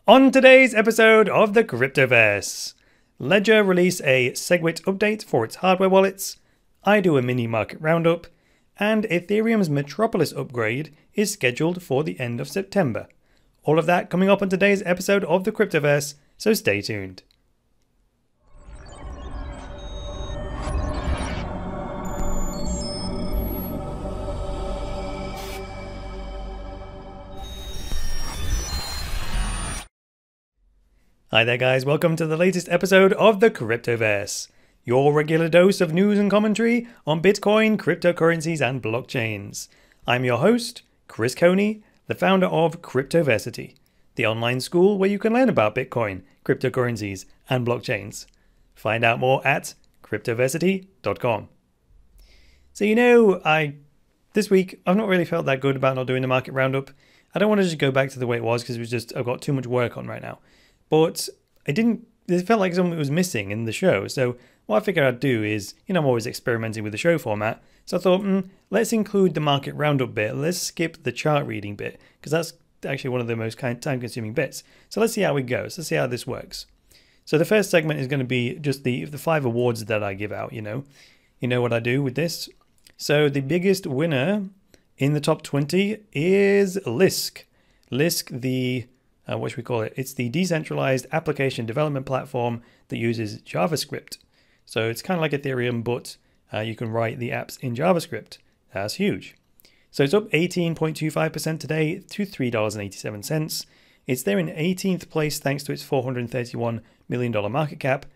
On today's episode of the Cryptoverse, Ledger release a Segwit update for its hardware wallets, I do a mini market roundup, and Ethereum's Metropolis upgrade is scheduled for the end of September. All of that coming up on today's episode of the Cryptoverse, so stay tuned. Hi there guys, welcome to the latest episode of the Cryptoverse, your regular dose of news and commentary on Bitcoin, cryptocurrencies and blockchains. I'm your host, Chris Coney, the founder of Cryptoversity, the online school where you can learn about Bitcoin, cryptocurrencies and blockchains. Find out more at cryptoversity.com. So this week I've not really felt that good about not doing the market roundup. I don't want to just go back to the way it was because I've got too much work on right now. But it felt like something was missing in the show. So what I figured I'd do is, I'm always experimenting with the show format. So I thought, let's include the market roundup bit. Let's skip the chart reading bit, because that's actually one of the most time consuming bits. So let's see how it goes. Let's see how this works. So the first segment is going to be just the 5 awards that I give out, You know what I do with this? So the biggest winner in the top 20 is Lisk. Lisk, what should we call it? It's the decentralized application development platform that uses JavaScript. So it's kind of like Ethereum, but you can write the apps in JavaScript. That's huge. So it's up 18.25% today to $3.87. It's there in 18th place thanks to its $431 million market cap,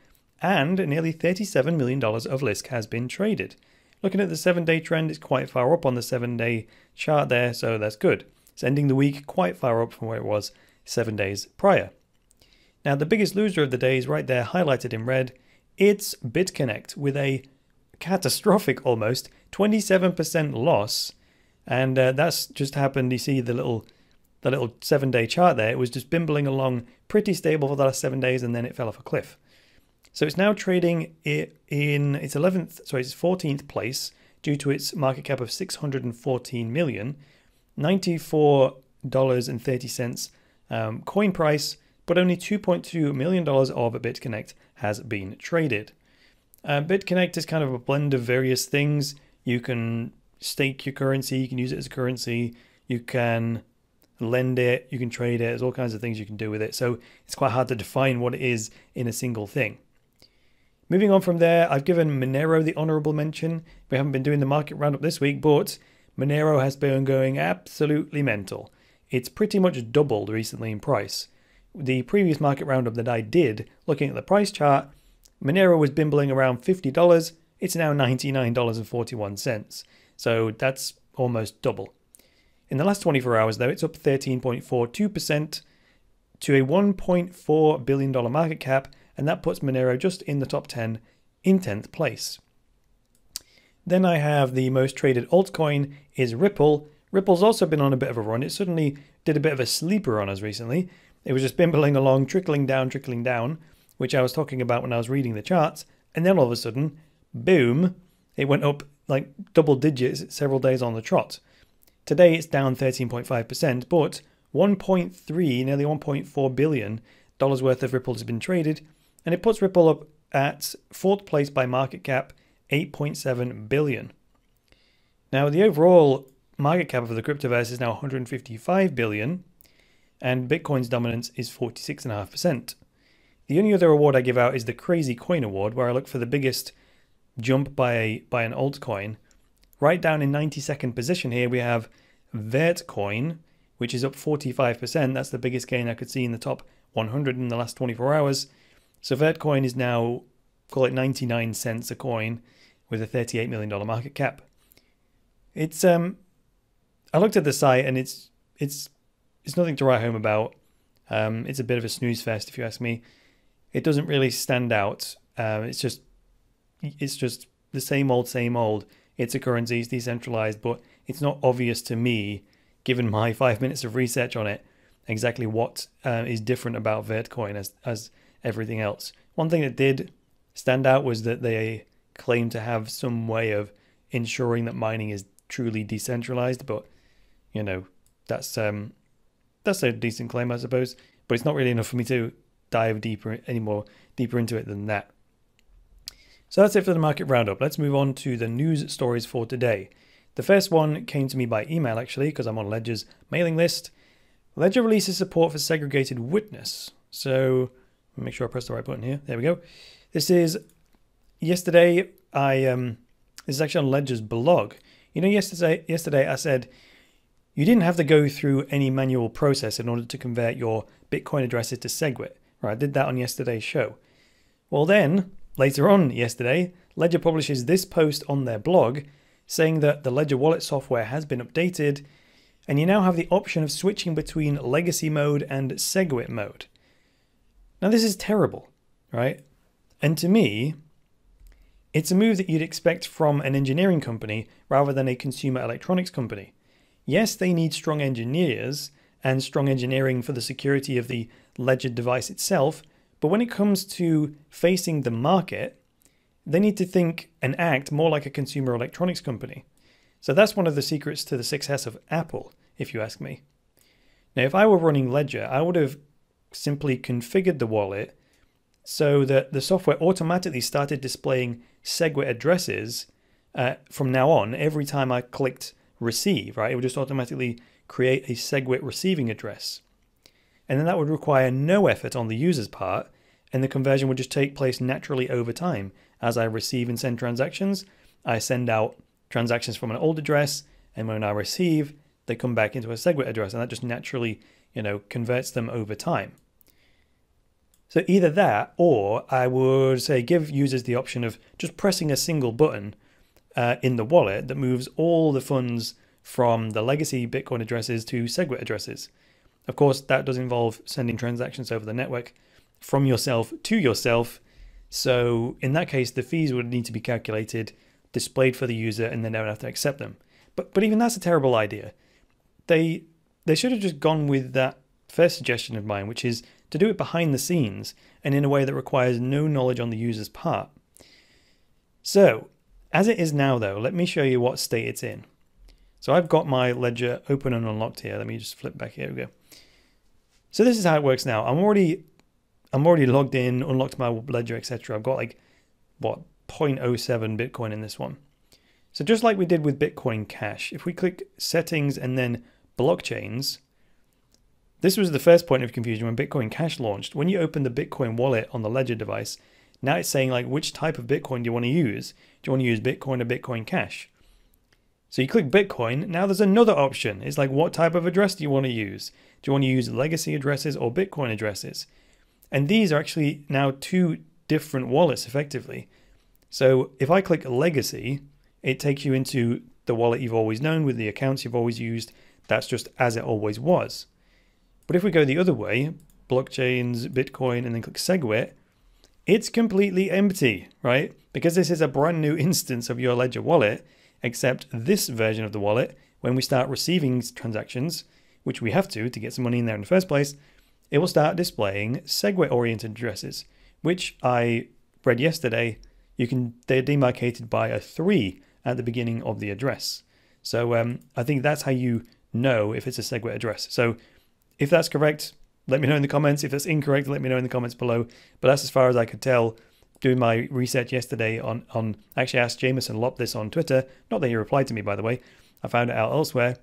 and nearly $37 million of Lisk has been traded. Looking at the 7-day trend, it's quite far up on the 7-day chart there, so that's good. It's ending the week quite far up from where it was 7 days prior. Now the biggest loser of the day is right there highlighted in red. It's BitConnect with a catastrophic almost 27% loss, and that's just happened. You see the little 7-day chart there. It was just bimbling along pretty stable for the last 7 days, and then it fell off a cliff. So it's now trading in its 14th place due to its market cap of $614 million, $94.30 coin price, but only $2.2 million of BitConnect has been traded. BitConnect is kind of a blend of various things. You can stake your currency, you can use it as a currency, you can lend it, you can trade it, there's all kinds of things you can do with it. So it's quite hard to define what it is in a single thing. Moving on from there, I've given Monero the honorable mention. We haven't been doing the market roundup this week, but Monero has been going absolutely mental. It's pretty much doubled recently in price. The previous market roundup that I did, looking at the price chart, Monero was bimbling around $50. It's now $99.41. So that's almost double. In the last 24 hours, though, it's up 13.42% to a $1.4 billion market cap, and that puts Monero just in the top 10 in 10th place. Then I have the most traded altcoin is Ripple. Ripple's also been on a bit of a run. It suddenly did a bit of a sleeper on us recently. It was just bimbling along, trickling down, which I was talking about when I was reading the charts. And then all of a sudden, boom, it went up like double digits several days on the trot. Today it's down 13.5%, but nearly $1.4 billion worth of Ripple has been traded. And it puts Ripple up at 4th place by market cap, $8.7 billion. Now the overall market cap of the Cryptoverse is now $155 billion, and Bitcoin's dominance is 46.5%. The only other award I give out is the Crazy Coin Award, where I look for the biggest jump by an altcoin. Right down in 92nd position here, we have LiteCoin, which is up 45%. That's the biggest gain I could see in the top 100 in the last 24 hours. So LiteCoin is now, call it 99 cents a coin, with a $38 million market cap. It's I looked at the site and it's nothing to write home about. It's a bit of a snooze fest, if you ask me. It doesn't really stand out. It's just the same old. It's a currency, it's decentralized, but it's not obvious to me, given my 5 minutes of research on it, exactly what is different about LiteCoin as everything else. One thing that did stand out was that they claim to have some way of ensuring that mining is truly decentralized, but that's that's a decent claim, I suppose, but it's not really enough for me to dive deeper into it than that. So that's it for the market roundup. Let's move on to the news stories for today. The first one came to me by email, actually, because I'm on Ledger's mailing list. Ledger releases support for segregated witness. So make sure I press the right button here. There we go. This is yesterday. This is actually on Ledger's blog. You know, yesterday I said you didn't have to go through any manual process in order to convert your Bitcoin addresses to Segwit. Right, I did that on yesterday's show. Well then, later on yesterday, Ledger publishes this post on their blog saying that the Ledger wallet software has been updated and you now have the option of switching between legacy mode and Segwit mode. Now this is terrible, right? And to me, it's a move that you'd expect from an engineering company rather than a consumer electronics company. Yes, they need strong engineers and strong engineering for the security of the Ledger device itself, but when it comes to facing the market, they need to think and act more like a consumer electronics company. So that's one of the secrets to the success of Apple, if you ask me. Now, if I were running Ledger, I would have simply configured the wallet so that the software automatically started displaying Segwit addresses from now on. Every time I clicked receive, right, it would just automatically create a Segwit receiving address. And then that would require no effort on the user's part, and the conversion would just take place naturally over time. As I receive and send transactions, I send out transactions from an old address, and when I receive, they come back into a Segwit address, and that just naturally, converts them over time. So either that, or I would say give users the option of just pressing a single button in the wallet that moves all the funds from the legacy Bitcoin addresses to Segwit addresses. Of course, that does involve sending transactions over the network from yourself to yourself. So in that case, the fees would need to be calculated, displayed for the user, and then they would have to accept them. But even that's a terrible idea. They should have just gone with that first suggestion of mine, which is to do it behind the scenes and in a way that requires no knowledge on the user's part. So as it is now, though, let me show you what state it's in. So I've got my Ledger open and unlocked here. Let me just flip back. Here we go. So this is how it works now. I'm already logged in, unlocked my Ledger, etc. I've got like, what, 0.07 Bitcoin in this one. So just like we did with Bitcoin Cash, if we click settings and then blockchains, this was the first point of confusion when Bitcoin Cash launched. When you open the Bitcoin wallet on the Ledger device, now it's saying like, which type of Bitcoin do you want to use? Do you want to use Bitcoin or Bitcoin Cash? So you click Bitcoin, now there's another option. It's like, what type of address do you want to use? Do you want to use legacy addresses or Bitcoin addresses? And these are actually now two different wallets effectively. So if I click legacy, it takes you into the wallet you've always known with the accounts you've always used. That's just as it always was. But if we go the other way, blockchains, Bitcoin, and then click Segwit, it's completely empty, right? Because this is a brand new instance of your Ledger wallet, except this version of the wallet, when we start receiving transactions, which we have to get some money in there in the first place, it will start displaying Segwit-oriented addresses, which I read yesterday, they're demarcated by a 3 at the beginning of the address. So I think that's how you know if it's a Segwit address. So if that's correct, let me know in the comments. If that's incorrect, let me know in the comments below. But that's as far as I could tell doing my research yesterday on actually asked Jameson Lopp this on Twitter. Not that he replied to me, by the way. I found it out elsewhere.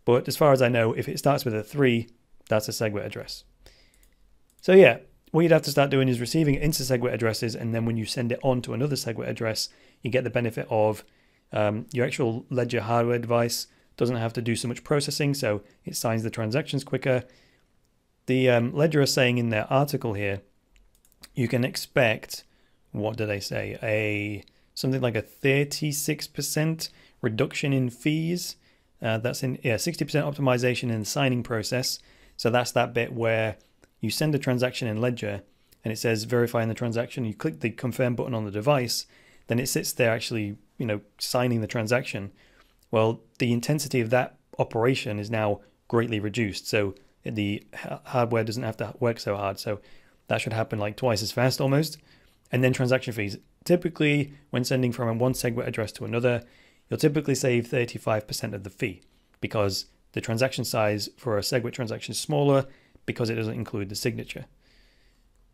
But as far as I know, if it starts with a 3, that's a Segwit address. So yeah, what you'd have to start doing is receiving it into Segwit addresses, and then when you send it on to another Segwit address, you get the benefit of your actual Ledger hardware device doesn't have to do so much processing, so it signs the transactions quicker. The Ledger is saying in their article here, you can expect, what do they say, something like a 36% reduction in fees. That's in 60% optimization in the signing process. So that's that bit where you send a transaction in Ledger and it says verifying the transaction. You click the confirm button on the device, then it sits there actually, signing the transaction. Well, the intensity of that operation is now greatly reduced. So the hardware doesn't have to work so hard. So that should happen like twice as fast almost. And then transaction fees. Typically, when sending from one Segwit address to another, you'll typically save 35% of the fee because the transaction size for a Segwit transaction is smaller because it doesn't include the signature.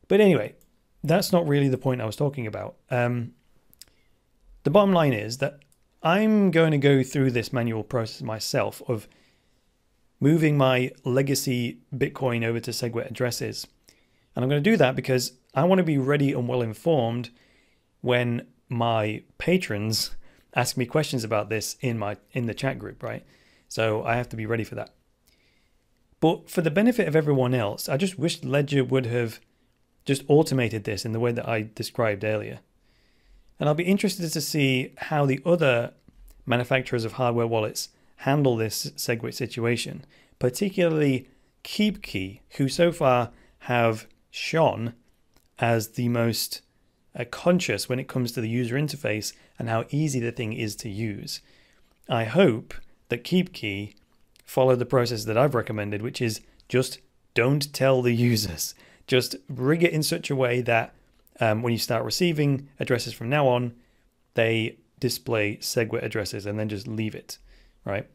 But anyway, that's not really the point I was talking about. The bottom line is that I'm going to go through this manual process myself of moving my legacy Bitcoin over to Segwit addresses. And I'm going to do that because I want to be ready and well informed when my patrons ask me questions about this in the chat group, right? So I have to be ready for that. But for the benefit of everyone else, I just wish Ledger would have just automated this in the way that I described earlier. And I'll be interested to see how the other manufacturers of hardware wallets handle this Segwit situation, particularly KeepKey, who so far have shone as the most conscious when it comes to the user interface and how easy the thing is to use. I hope that KeepKey follow the process that I've recommended, which is just don't tell the users. Just rig it in such a way that when you start receiving addresses from now on, they display Segwit addresses and then just leave it, right?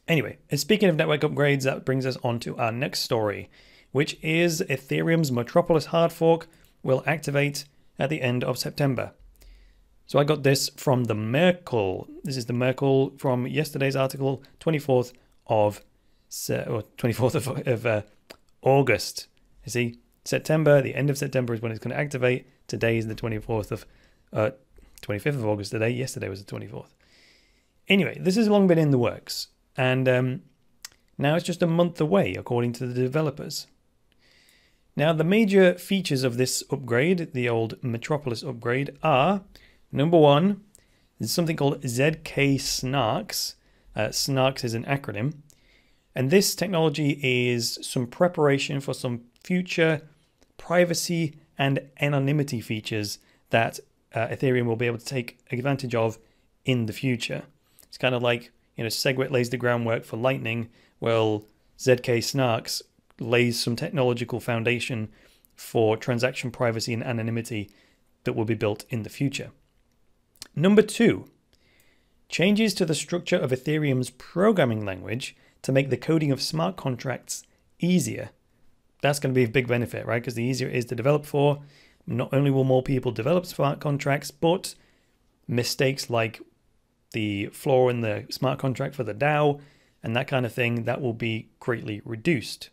Anyway, and speaking of network upgrades, that brings us on to our next story, which is Ethereum's Metropolis hard fork will activate at the end of September. So I got this from the Merkle. This is the Merkle from yesterday's article, 24th of August. You see, September, the end of September is when it's going to activate. Today is the 25th of August today. Yesterday was the 24th. Anyway, this has long been in the works. And now it's just a month away, according to the developers. Now, the major features of this upgrade, the old Metropolis upgrade, are, number one, there's something called ZK Snarks. Snarks is an acronym. And this technology is some preparation for some future privacy and anonymity features that Ethereum will be able to take advantage of in the future. It's kind of like, you know, Segwit lays the groundwork for Lightning. Well, ZK Snarks lays some technological foundation for transaction privacy and anonymity that will be built in the future. Number two, changes to the structure of Ethereum's programming language to make the coding of smart contracts easier. That's going to be a big benefit, right? Because the easier it is to develop for, not only will more people develop smart contracts, but mistakes like the flaw in the smart contract for the DAO and that kind of thing, that will be greatly reduced.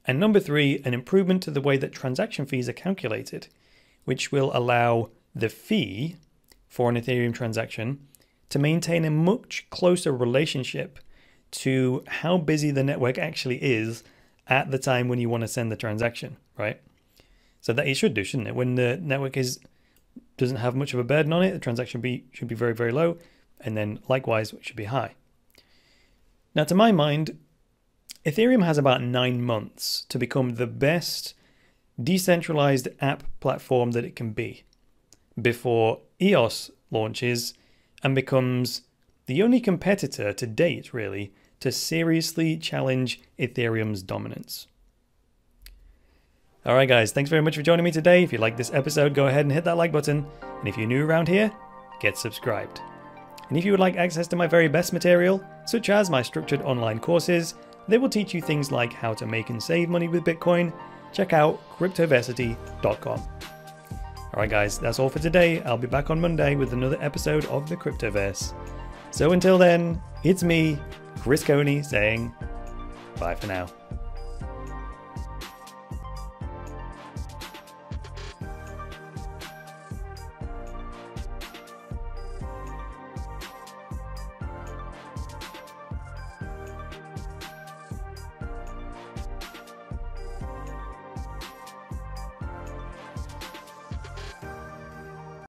And number three, an improvement to the way that transaction fees are calculated, which will allow the fee for an Ethereum transaction to maintain a much closer relationship to how busy the network actually is at the time when you want to send the transaction, right? So that it should do, shouldn't it? When the network doesn't have much of a burden on it, the transaction should be very, very low, and then likewise it should be high. Now, to my mind, Ethereum has about 9 months to become the best decentralized app platform that it can be before EOS launches and becomes the only competitor to date, really, to seriously challenge Ethereum's dominance. All right, guys, thanks very much for joining me today. If you like this episode, go ahead and hit that like button. And if you're new around here, get subscribed. And if you would like access to my very best material, such as my structured online courses, they will teach you things like how to make and save money with Bitcoin. Check out cryptoversity.com. All right, guys, that's all for today. I'll be back on Monday with another episode of the Cryptoverse. So until then, it's me, Chris Coney, saying bye for now.